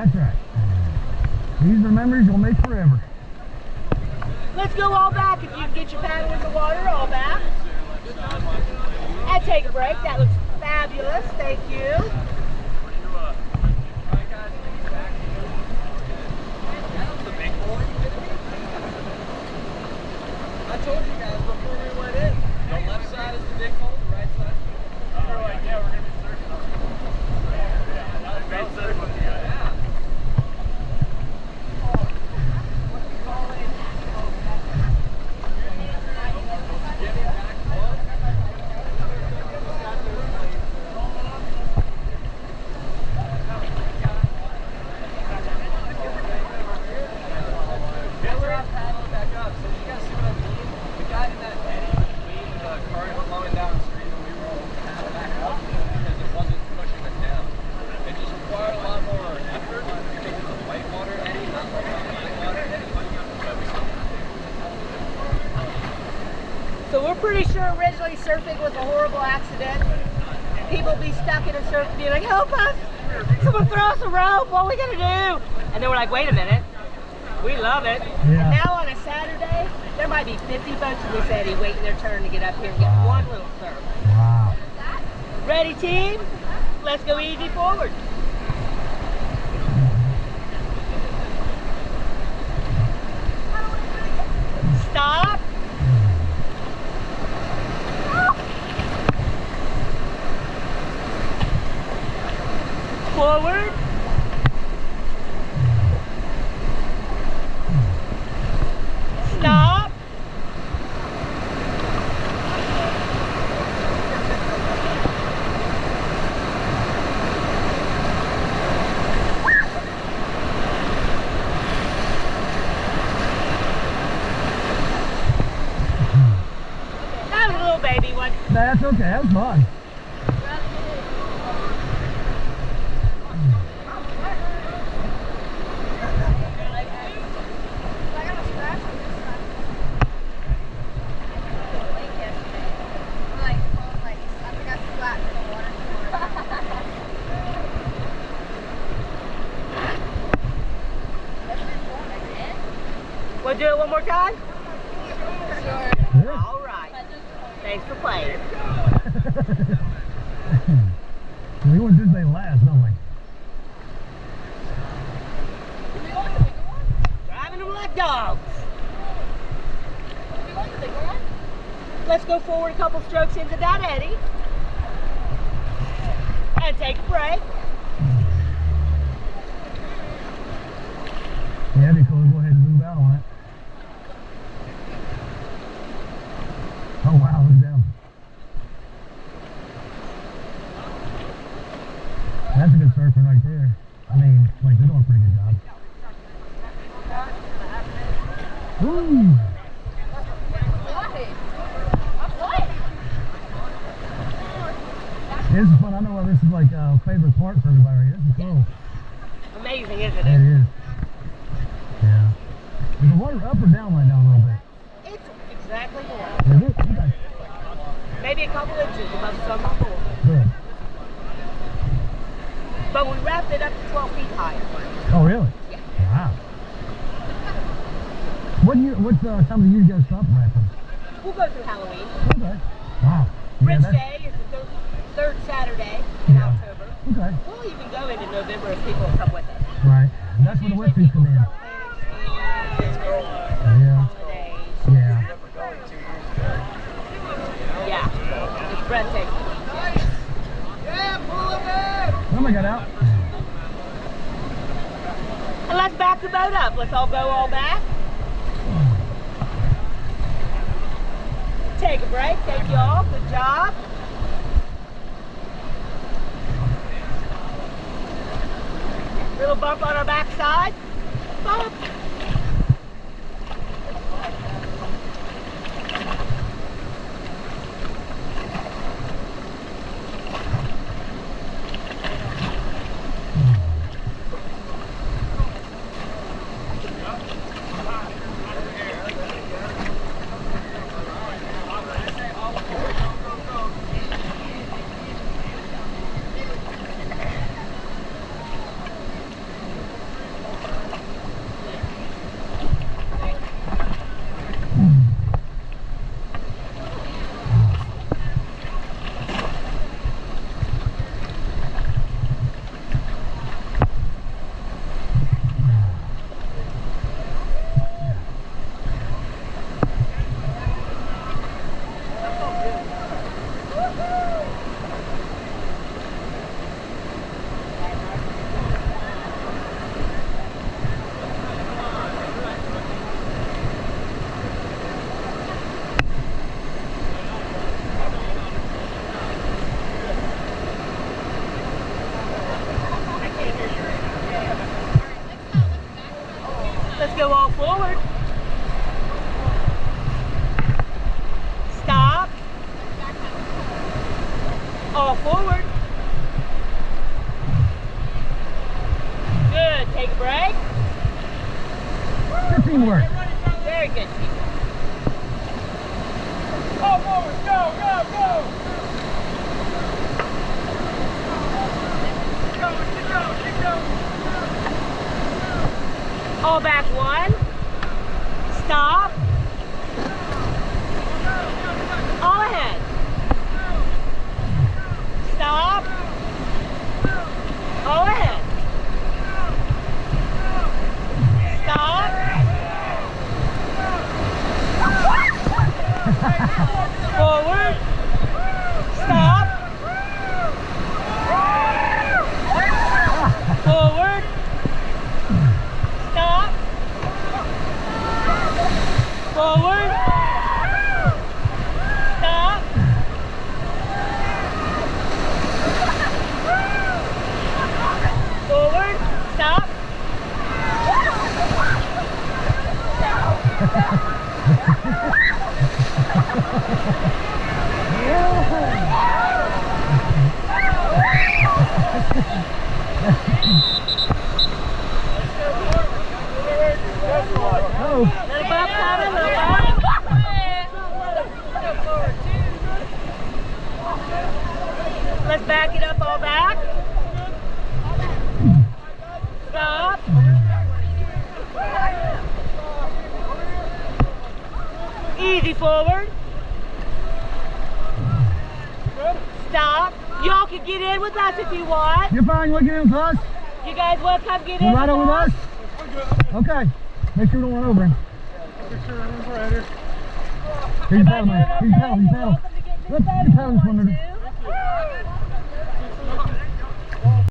That's right. These are memories you'll make forever. Let's go all back if you can get your paddle in the water, all back. And take a break. That looks fabulous. Thank you. I told you guys before we went in, the left side is the big hole, the right side. We're like, yeah, we're going to be surfing on it. That was great surf with you. Yeah. What do we call it? Give me back one. Get our paddle back up. So you guys see what I mean? We got in that eddy between the current flowing downstream and we were all paddle back up because it wasn't pushing us down. It just required a lot more effort because it's a whitewater eddy, not like a whitewater eddy. So we're pretty sure originally surfing was a horrible accident. People be stuck in a surf and be like, help us! Someone throw us a rope, what are we gonna do? And then we're like, wait a minute, we love it. Yeah. And now on a Saturday, there might be 50 folks in this eddy waiting their turn to get up here and get one little surf. Wow. Ready, team? Let's go easy forward. Stop. Forward. Stop. That was a little baby one. That's okay. That was fun. We'll do it one more time? Sure. All right. Thanks for playing. We want this thing last, don't we? Driving them like dogs. Let's go forward a couple strokes into that eddy. And take a break. Yeah, it'd be cool to go ahead and move out on it. Oh wow, look down. That's a good surfing right there. I mean, like they're doing a pretty good job. Woo! This is fun. I know why this is like a favorite part for everybody right here. This is cool. Amazing, isn't It it? is. Yeah. Is the water up or down right now a little bit? It's exactly the way. Is it? Okay. Maybe a couple inches above the summer pool. Good. But we wrapped it up to 12 feet higher. Oh, really? Yeah. Wow. What time of the year you guys stop rapping? We'll go through Halloween. Okay. Wow. Bridge that's- Day is the third Saturday in Yeah. October. Okay. We'll even go into November if people will come with us. Right. That's when the wet feet come in. Planning Yeah. holidays. Yeah. Yeah. It's breathtaking. Oh, I got out. And let's back the boat up. Let's all go all back. Take a break. Thank you all. Good job. Little bump on our backside. Bump. All forward. Good. Take a break. Good teamwork. Very good teamwork. All forward, go, go, go! Keep going, keep going, keep going! All back one. Stop. All ahead. Stop. All ahead. Stop. Forward. Stop. Forward. Stop. Forward. Stop. Forward. Stop. Oh. Little bump coming, little bump. Let's back it up, all back. Stop. Easy forward. Stop. Y'all can get in with us if you want. You're fine, you want to get in with us? You guys want to come get in You're right with over with us? Okay. Make sure we don't run over him. Here's your paddle, man. Here's your paddle, here's your paddle. Let's paddle this one.